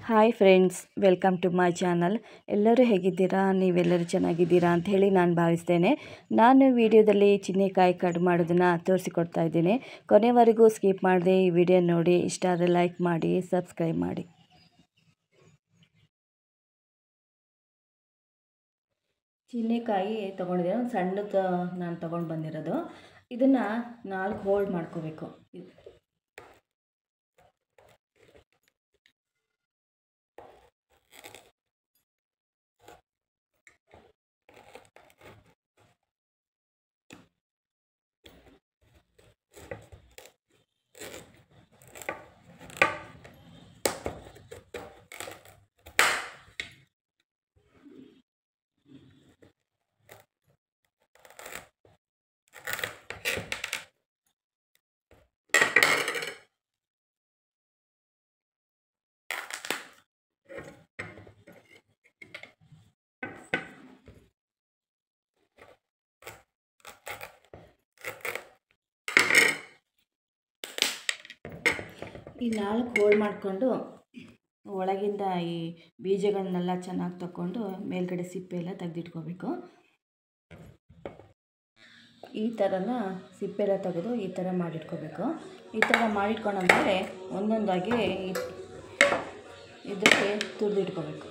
Hi friends, welcome to my channel. ಎಲ್ಲರೂ ಹೇಗಿದ್ದೀರಾ? ನೀವೆಲ್ಲರೂ ಚೆನ್ನಾಗಿದ್ದೀರಾ ಅಂತ ಹೇಳಿ ನಾನು ಭಾವಿಸ್ತೇನೆ. ನಾನು ವಿಡಿಯೋದಲ್ಲಿ ಚಿನ್ನಿಕಾಯಿ ಕಟ್ ಮಾಡೋದನ್ನು ತೋರಿಸಿಕೊಡ್ತಾ ಇದ್ದೀನಿ. ಕೊನೆವರೆಗೂ ಸ್ಕಿಪ್ ಮಾಡದೆ ಈ ವಿಡಿಯೋ ನೋಡಿ. ಇಷ್ಟ ಆದರೆ ಲೈಕ್ ಮಾಡಿ, ಸಬ್ಸ್ಕ್ರೈಬ್ ಮಾಡಿ. ಚಿನ್ನಿಕಾಯಿ ತೊಗೊಂಡಿದ್ದೀನಿ, ಒಂದು ಸಣ್ಣದು ನಾನು ತೊಗೊಂಡು ಬಂದಿರೋದು. ಇದನ್ನು 4 ಹೋಲ್ಡ್ ಮಾಡ್ಕೋಬೇಕು. ಈ 4 ಹೋಲ್ಡ್ ಮಾಡಿಕೊಂಡು ಒಳಗಿಂದ ಈ ಬೀಜಗಳನ್ನೆಲ್ಲ ಚೆನ್ನಾಗಿ ತಗೊಂಡು ಮೇಲ್ಗಡೆ ಸಿಪ್ಪೆ ಎಲ್ಲ ತೆಗೆದಿಟ್ಕೋಬೇಕು. ಈ ಥರನ ಸಿಪ್ಪೆ ಎಲ್ಲ ತೆಗೆದು ಈ ಥರ ಮಾಡಿಟ್ಕೋಬೇಕು. ಈ ಥರ ಮಾಡಿಟ್ಕೊಂಡಾದ್ಮೇಲೆ ಒಂದೊಂದಾಗಿ ಇದಕ್ಕೆ ತುರಿದಿಟ್ಕೋಬೇಕು.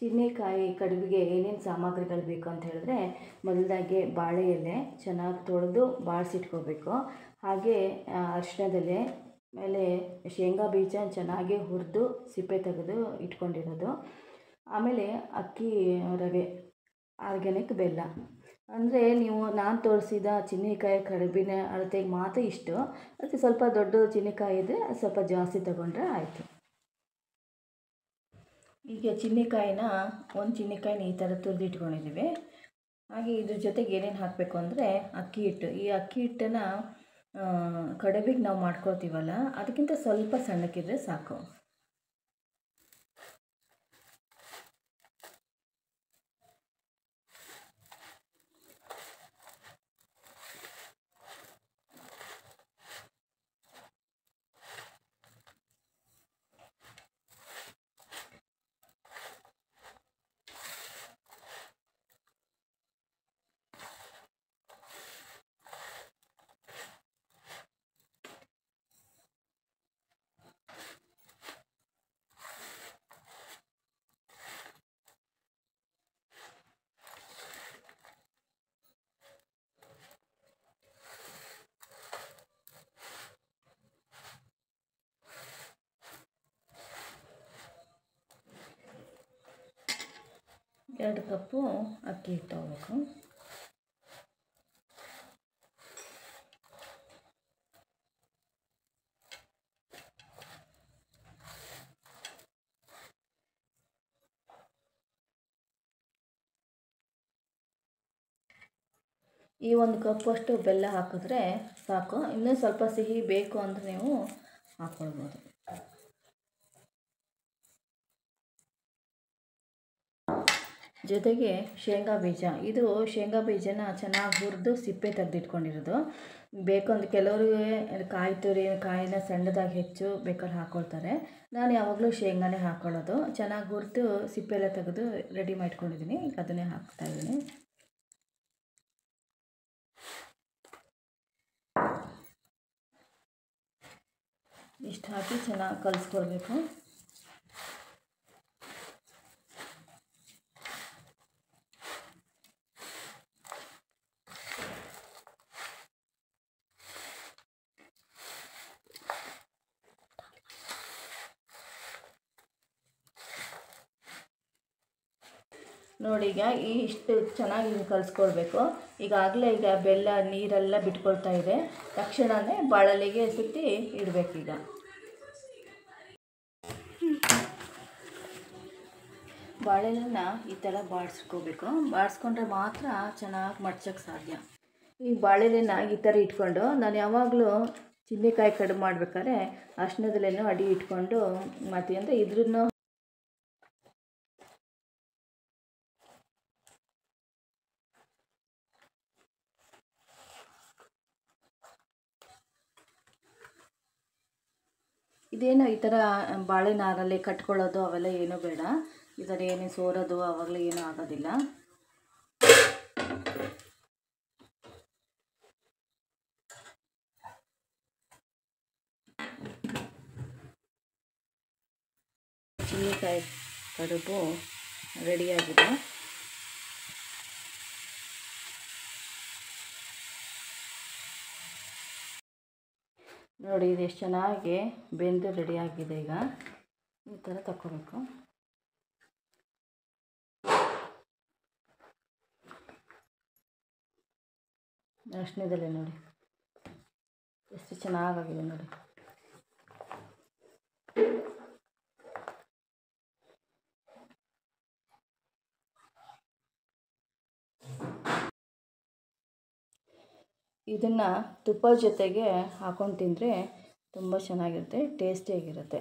ಚಿನ್ನಿಕಾಯಿ ಕಡುಬಿಗೆ ಏನೇನು ಸಾಮಗ್ರಿಗಳು ಬೇಕು ಅಂತ ಹೇಳಿದ್ರೆ, ಮೊದಲಾಗಿ ಬಾಳೆ ಎಲೆ ಚೆನ್ನಾಗಿ ತೊಳೆದು ಬಾಡಿಸಿಟ್ಕೋಬೇಕು. ಹಾಗೆ ಅರಿಶಿಣದೆಲೆ, ಆಮೇಲೆ ಶೇಂಗಾ ಬೀಜ ಚೆನ್ನಾಗಿ ಹುರಿದು ಸಿಪ್ಪೆ ತೆಗೆದು ಇಟ್ಕೊಂಡಿರೋದು, ಆಮೇಲೆ ಅಕ್ಕಿ ರವೆ, ಆರ್ಗ್ಯಾನಿಕ್ ಬೆಲ್ಲ. ಅಂದರೆ ನಾನು ತೋರಿಸಿದ ಚಿನ್ನಿಕಾಯಿ ಕಡುಬಿನ ಅಳತೆಗೆ ಮಾತ್ರ ಇಷ್ಟು. ಅದಕ್ಕೆ ಸ್ವಲ್ಪ ದೊಡ್ಡ ಚಿನ್ನಿಕಾಯಿ ಇದ್ದರೆ ಸ್ವಲ್ಪ ಜಾಸ್ತಿ ತಗೊಂಡ್ರೆ ಆಯಿತು. ಈಗ ಚಿನ್ನಿಕಾಯಿನ ಒಂದು ಚಿನ್ನಿಕಾಯಿನ ಈ ಥರ ತುರಿದಿಟ್ಕೊಂಡಿದ್ದೀವಿ. ಹಾಗೆ ಇದ್ರ ಜೊತೆಗೆ ಏನೇನು ಹಾಕಬೇಕು ಅಂದರೆ ಅಕ್ಕಿ ಹಿಟ್ಟು. ಈ ಅಕ್ಕಿ ಹಿಟ್ಟನ್ನು ಕಡುಬಿಗೆ ನಾವು ಮಾಡ್ಕೊಳ್ತೀವಲ್ಲ, ಅದಕ್ಕಿಂತ ಸ್ವಲ್ಪ ಸಣ್ಣಕ್ಕಿದ್ರೆ ಸಾಕು. ಎರಡು ಕಪ್ಪು ಅಕ್ಕಿ ಹಿಟ್ಟು ತಗೋಬೇಕು. ಈ 1 ಕಪ್ಪಷ್ಟು ಬೆಲ್ಲ ಹಾಕಿದ್ರೆ ಸಾಕು. ಇನ್ನೂ ಸ್ವಲ್ಪ ಸಿಹಿ ಬೇಕು ಅಂದರೆ ನೀವು ಹಾಕ್ಕೊಳ್ಬೋದು. ಜೊತೆಗೆ ಶೇಂಗಾ ಬೀಜ. ಇದು ಶೇಂಗಾ ಬೀಜನ ಚೆನ್ನಾಗಿ ಹುರಿದು ಸಿಪ್ಪೆ ತೆಗೆದಿಟ್ಕೊಂಡಿರೋದು. ಬೇಕು ಅಂದರೆ ಕೆಲವರಿಗೆ ಕಾಯಿನ ಸಣ್ಣದಾಗಿ ಹೆಚ್ಚು ಬೇಕಾದ್ರೆ ಹಾಕ್ಕೊಳ್ತಾರೆ. ನಾನು ಯಾವಾಗಲೂ ಶೇಂಗಾನೇ ಹಾಕ್ಕೊಳ್ಳೋದು. ಚೆನ್ನಾಗಿ ಹುರಿದು ಸಿಪ್ಪೆ ಎಲ್ಲ ತೆಗೆದು ರೆಡಿ ಮಾಡ್ಕೊಂಡಿದ್ದೀನಿ. ಈಗ ಅದನ್ನೇ ಹಾಕ್ತಾಯಿದ್ದೀನಿ. ಇಷ್ಟು ಹಾಕಿ ಚೆನ್ನಾಗಿ ಕಲಿಸ್ಕೊಳ್ಬೇಕು. ನೋಡಿ ಈಗ ಇಷ್ಟು ಚೆನ್ನಾಗಿ ಕಲಿಸ್ಕೊಳ್ಬೇಕು. ಈಗ ಬೆಲ್ಲ ನೀರೆಲ್ಲ ಬಿಟ್ಕೊಳ್ತಾ ಇದೆ. ತಕ್ಷಣವೇ ಬಾಳಲೆಗೆ ಸುತ್ತಿ ಇಡಬೇಕೀಗ. ಬಾಳೆಲೆನ ಈ ಥರ ಬಾಡಿಸ್ಕೋಬೇಕು. ಬಾಡಿಸ್ಕೊಂಡ್ರೆ ಮಾತ್ರ ಚೆನ್ನಾಗಿ ಮಡ್ಚೋಕ್ಕೆ ಸಾಧ್ಯ. ಈ ಬಾಳೆಲೆನ ಈ ಥರ ಇಟ್ಕೊಂಡು ನಾನು ಯಾವಾಗಲೂ ಚಿನ್ನಿಕಾಯಿ ಕಡುಬು ಮಾಡ್ಬೇಕಾದ್ರೆ ಅರ್ಶಿಣದಲ್ಲೇನೋ ಅಡಿ ಇಟ್ಕೊಂಡು ಮಾಡ್ತೀವಿ. ಅಂದರೆ ಇದ್ರನ್ನು ಇದೇನು ಈ ಥರ ಬಾಳೆ ನಾರಲ್ಲಿ ಕಟ್ಕೊಳ್ಳೋದು ಅವೆಲ್ಲ ಏನೂ ಬೇಡ. ಈ ಥರ ಏನೇ ಸೋರೋದು ಅವಾಗಲೇ ಏನೂ ಆಗೋದಿಲ್ಲ. ಚಿನ್ನಿಕಾಯಿ ಕಡುಬು ರೆಡಿಯಾಗಿದೆ. ನೋಡಿ ಇದು ಎಷ್ಟು ಚೆನ್ನಾಗಿ ಬೆಂದು ರೆಡಿಯಾಗಿದೆ. ಈಗ ಈ ಥರ ತಕ್ಕೋಬೇಕು. ಅರ್ಶಿಣದಲ್ಲೇ ನೋಡಿ ಎಷ್ಟು ಚೆನ್ನಾಗಾಗಿದೆ ನೋಡಿ. ಇದನ್ನು ತುಪ್ಪದ ಜೊತೆಗೆ ಹಾಕೊಂಡು ತಿಂದರೆ ತುಂಬ ಚೆನ್ನಾಗಿರುತ್ತೆ, ಟೇಸ್ಟಿಯಾಗಿರುತ್ತೆ.